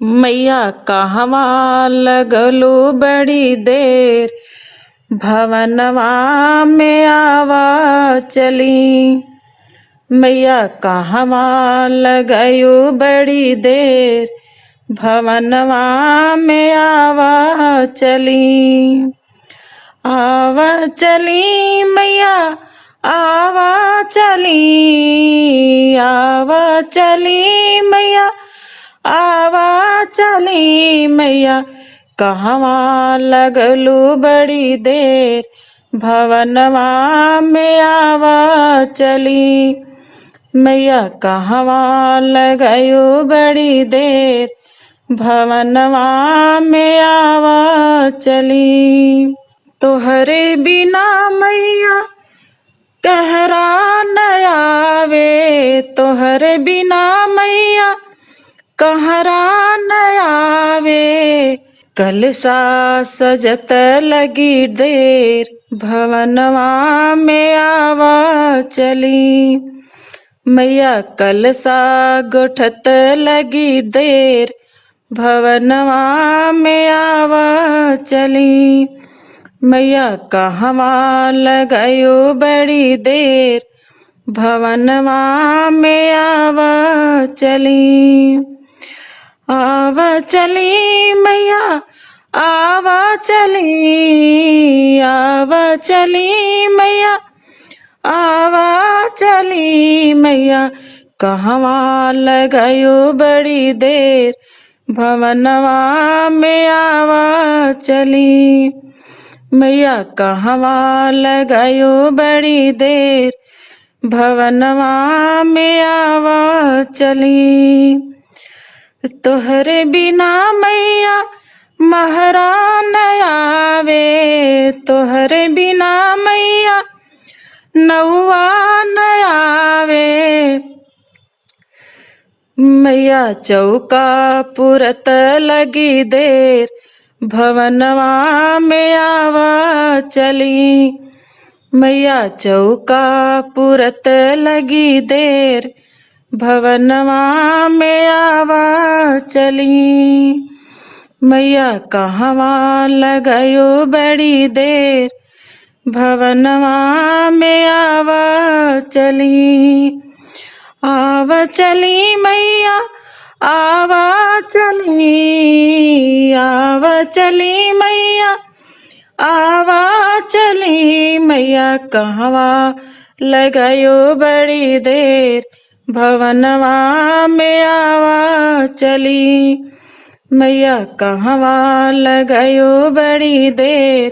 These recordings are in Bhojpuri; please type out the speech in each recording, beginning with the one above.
मैया कहवा लगलू बड़ी देर, भवनवा में आवा चली। मैया कहवा लगयू बड़ी देर, भवनवा में आवा चली। आवा चली मैया आवा चली, आवा चली मैया आवा चली। मैया कहवा लगलू बड़ी देर, भवनवा में आवा चली। मैया कहवा लगयू बड़ी देर, भवनवा में आवा चली। तोहरे बिना मैया कहरा न आवे, तोहरे बिना मैया कहरा न आवे। कलसा सजत लगी देर, भवनवा में आवा चली। मैया कलसा गुठत लगी देर, भवनवा में आवा चली। मैया कहवा लगयू बड़ी देर, भवनवा में आवा चली। आवा चली मैया आवा चली, आवा चली मैया आवा चली। मैया कहवा लगयू बड़ी देर, भवनवा में आवा चली। मैया कहवा लगयू बड़ी देर, भवनवा में आवा चली। तोहरे बिना मैया महरा न आवे, तोहरे बिना मैया नौआ न आवे। मैया चौका पुरत लगी देर, भवनवा में आवा चली। मैया चौका पुरत लगी देर, भवनवा में आवा चली। मैया कहवा लगयू बड़ी देर, भवनवा में आवा चली। आवा चली मैया आवा चली, आवा चली मैया आवा चली। मैया कहवा लगयू बड़ी देर, भवनवा में आवा चली। मैया कहवा लगयू बड़ी देर,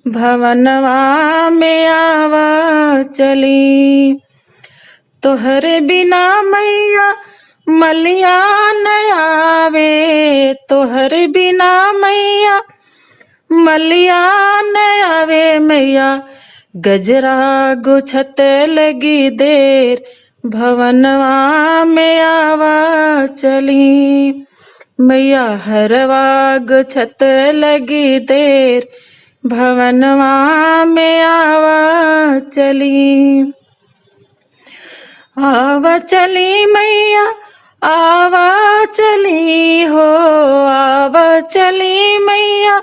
भवनवा में आवा चली। तोहरे बिना मैया मलिया न आवे, तोहरे बिना मैया मलिया न आवे। मैया गजरा गुछत लगी देर, भवनवा में आवा चली। मैया हरवा गुछत लगी देर, भवनवा में आवा चली। आवा चली मैया आवा चली हो, आवा चली मैया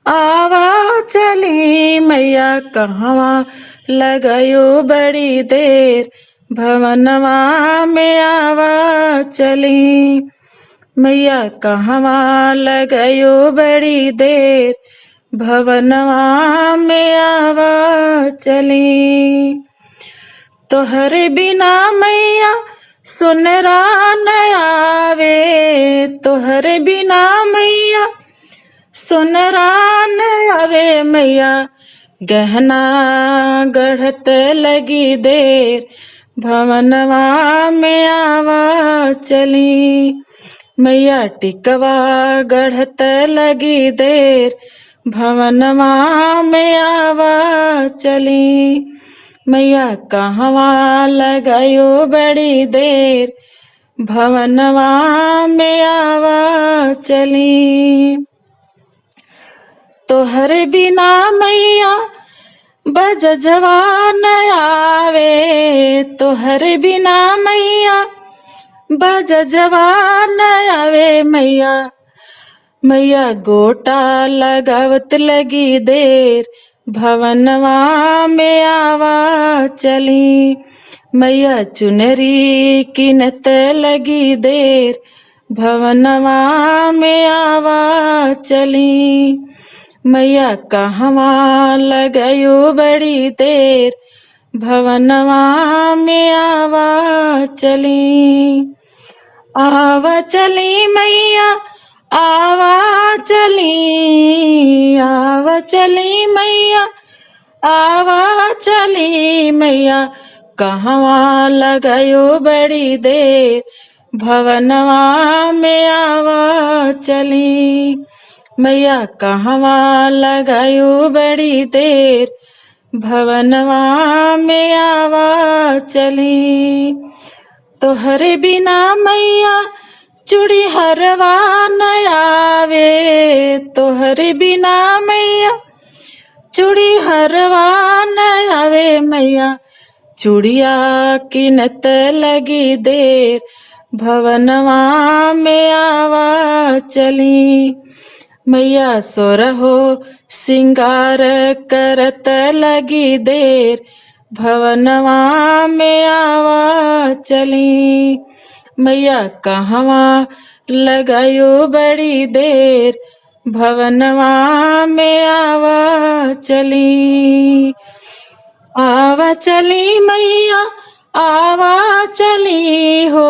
आवा चली। मैया कहवा लगयू बड़ी देर, भवनवा में आवा चली। मैया कहवा लगयू बड़ी देर, भवनवा में आवा चली। तोहरे बिना मैया सुनरा न आवे, तोहरे बिना मैया सुनरा न आवे। मैया गहना गढ़त लगी देर, भवनवा में आवा चली। मैया टिकवा गढ़त लगी देर, भवनवा में आवा चली। मैया कहवा लगयू बड़ी देर, भवनवा में आवा चली। तोहरे बिना मैया बजजवा न आवे, तोहरे बिना मैया बजजवा न आवे मैया, मैया गोटा लगावत लगी देर, भवनवा में आवा चली। मैया चुनरी किनत लगी देर, भवनवा में आवा चली। मैया कहवा लगयो बड़ी देर, भवनवा में आवा चली। आवा चली मैया आवा चली, आवा चली मैया आवा चली। मैया कहवा लगयो बड़ी देर, भवनवा में आवा चली। मैया कहवा लगयो बड़ी देर, भवनवा में आवा चली। तोहरे बिना मैया चूड़ी हरवा न आवे, तोहरे बिना मैया चूड़ी हरवा न आवे। मैया चूड़िया किनत लगी देर, भवनवा में आवा चली। मैया सोरहो सिंगार करत लगी देर, भवनवा में आवा चली। मैया कहवा लगायो बड़ी देर, भवनवा में आवा चली। आवा चली मैया आवा चली हो,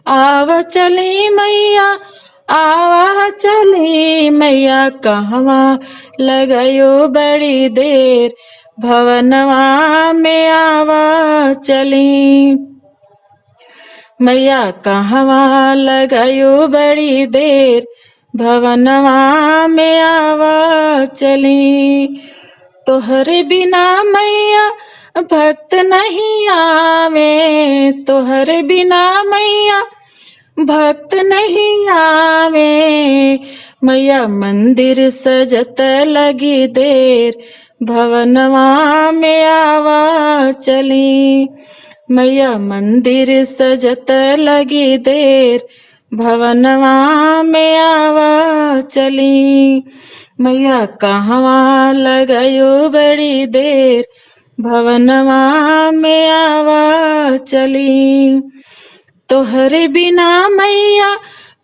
आवा चली मैया आवा चली। मैया कहवा लगायो बड़ी देर, भवनवा में आवा चली। मैया कहवा लगायो बड़ी देर, भवनवा में आवा चली। तोहरे बिना मैया भक्त नहीं आवे, तोहरे बिना मैया भक्त नहीं आवे। मैया मंदिर सजत लगी देर, भवनवा में आवा चली। मैया मंदिर सजत लगी देर, भवनवा में आवा चली। मैया कहवा लगायो बड़ी देर, भवनवा में आवा चली। तोहरे बिना मैया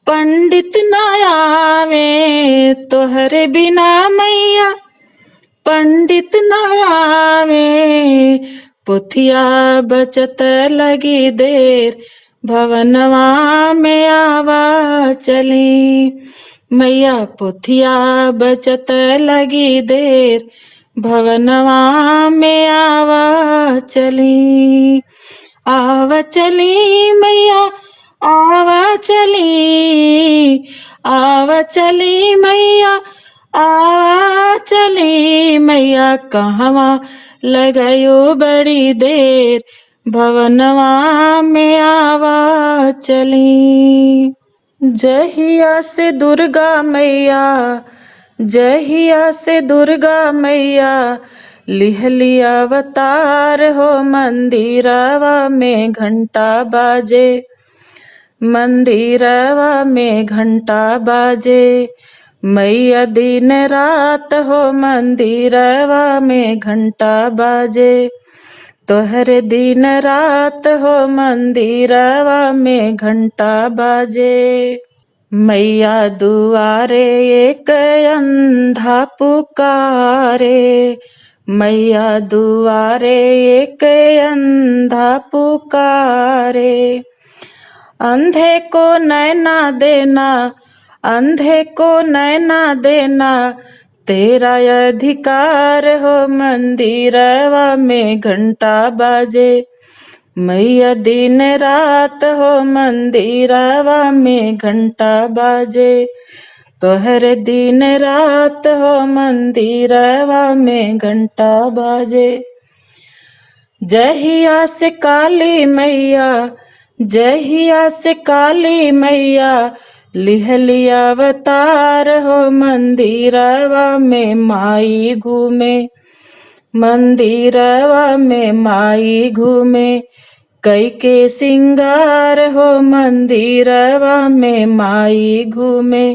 पंडित न आवे, तोहरे बिना मैया पंडित न आवे। पोथिया बचत लगी देर, भवनवा में आवा चली। मैया पोथिया बचत लगी देर, भवनवा में आवा चली। आवा चली मैया आवा चली, आवा चली मैया आवा चली। मैया कहवा लगायो बड़ी देर, भवनवा में आवा चली। जहिया से दुर्गा मैया, जहिया से दुर्गा मैया लिहली अवतार हो। मंदिरवा में घंटा बाजे, मंदिरवा में घंटा बाजे। मैया दिन रात हो मंदिरवा में घंटा बाजे। तोहरे दिन रात हो मंदिरवा में घंटा बाजे। मैया दुआरे एक अंधा पुकारे, मैया दुआरे एक अंधा पुकारे। अंधे को नैना देना, अंधे को नैना देना, तेरा अधिकार हो। मंदिरवा में घंटा बाजे। मैया दिन रात हो मंदिरवा में घंटा बाजे। तोहरे दिन रात हो मंदिरवा में घंटा बाजे। जहिया से काली मैया, जहिया से काली मैया लिहली अवतार हो। मंदिरवा में माई घूमे, मंदिरवा में माई घूमे। कई के सिंगार हो मंदिरवा में माई घूमे,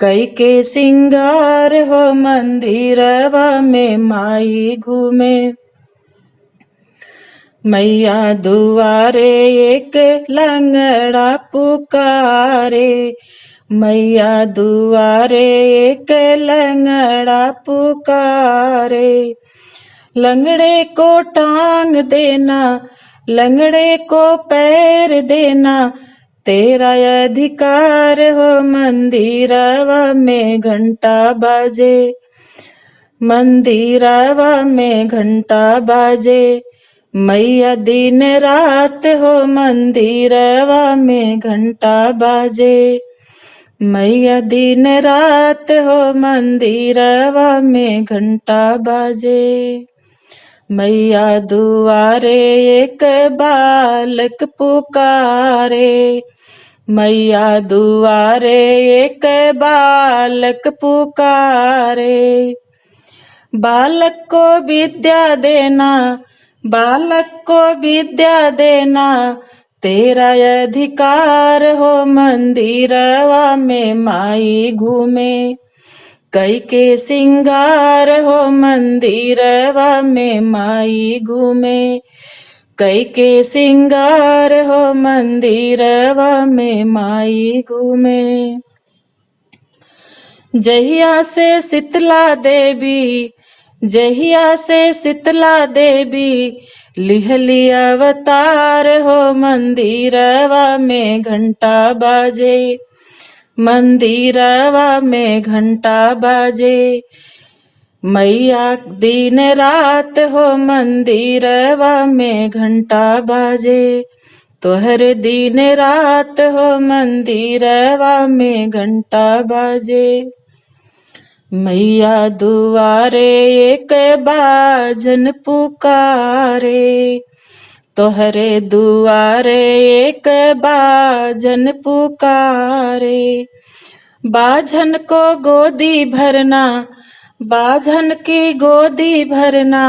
कई के सिंगार हो मंदिरवा में माई घूमे। मैया दुआरे एक लंगड़ा पुकारे, मैया दुआरे एक लंगड़ा पुकारे। लंगड़े को टांग देना, लंगड़े को पैर देना, तेरा अधिकार हो मंदिरवा में घंटा बाजे, मंदिरवा में घंटा बाजे। मैया दिन रात हो मंदिरवा में घंटा बाजे, मैया दिन रात हो मंदिरवा में घंटा बाजे। मैया दुआरे एक बालक पुकारे, मैया दुआरे एक बालक पुकारे। बालक को विद्या देना, बालक को विद्या देना, तेरा अधिकार हो मंदिरवा में माई घूमे। कई के सिंगार हो मंदिरवा में माई घूमे, कई के सिंगार हो मंदिरवा में माई घूमे। जहिया से शीतला देवी, जहिया से शीतला देवी लिहली अवतार हो मंदिरवा में घंटा बाजे, मंदिरवा में घंटा बाजे। मैया दिन रात हो मंदिरवा में घंटा बाजे, तोहर दिन रात हो मंदिरवा में घंटा बाजे। मैया दुआरे एक बाजन पुकारे, तोहरे दुआरे एक बाजन पुकारे। बाजन को गोदी भरना, बाजन की गोदी भरना,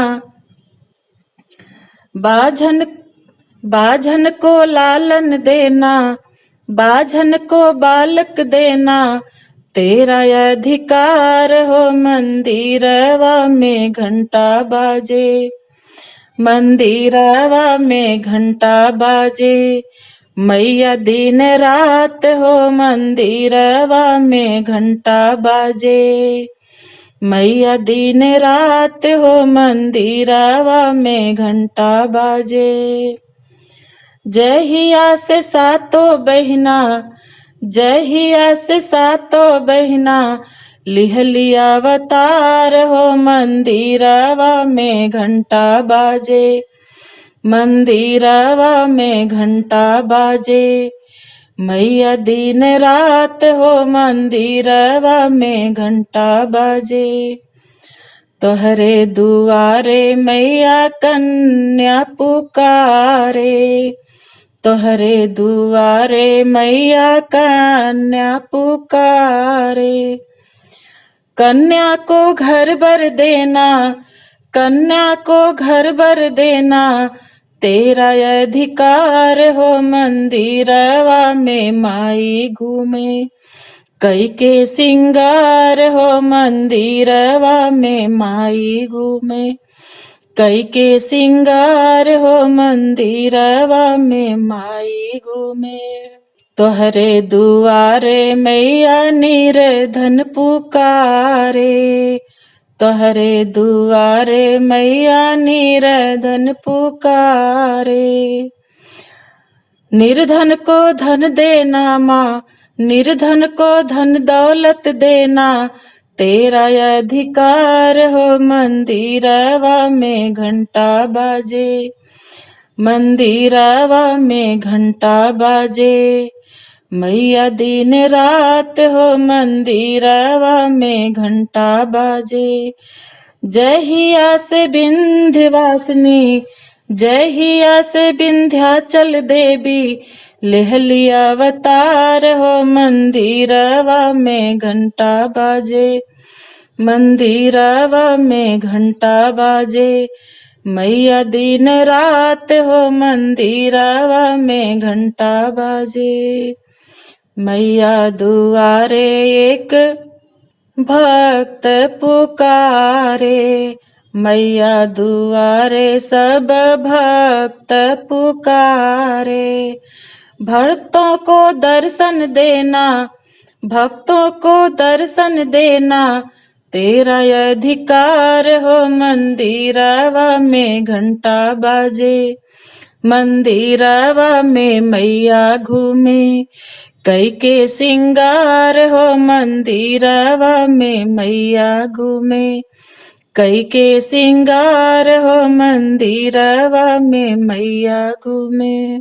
बाजन बाजन को लालन देना, बाजन को बालक देना, तेरा अधिकार हो मंदिरवा में घंटा बाजे, मंदिरवा में घंटा बाजे। मैया दिन रात हो मंदिरवा में घंटा बाजे, मैया दिन रात हो मंदिरवा में घंटा बाजे। जहिया से सातों बहिना, जहिया से सातों बहिना लिहली अवतार हो मंदिरवा में घंटा बाजे, मंदिरवा में घंटा बाजे। मैया दिन रात हो मंदिरवा में घंटा बाजे, तोहरे दुआरे मैया कन्या पुकारे, तोहरे दुआरे मैया कन्या पुकारे। कन्या को घर बर देना, कन्या को घर बर देना, तेरा अधिकार हो मंदिरवा में माई घूमे। कई के सिंगार हो मंदिरवा में माई घूमे, कई के सिंगार हो मंदिरवा में माई घूमे। तोहरे दुआरे मैया निर्धन पुकारे, तोहरे दुआरे मैया निर्धन पुकारे। निर्धन को धन देना माँ, निर्धन को धन दौलत देना, तेरा अधिकार हो मंदिरवा में घंटा बाजे, मंदिरवा में घंटा बाजे। मैया दिन रात हो मंदिरवा में घंटा बाजे। जहिया से विंध्यवासिनी, जहिया से विंध्याचल देवी लेहली अवतार हो मंदिरवा में घंटा बाजे, मंदिरवा में घंटा बाजे। मैया दिन रात हो मंदिरवा में घंटा बाजे। मैया दुआरे एक भक्त पुकारे, मैया दुआरे सब भक्त पुकारे। भक्तों को दर्शन देना, भक्तों को दर्शन देना, तेरा अधिकार हो मंदिरवा में घंटा बाजे। मंदिरवा में मैया घूमे, कई के सिंगार हो मंदिरवा में मैया घूमे। कई के सिंगार हो मंदिरवा में मैया घूमे।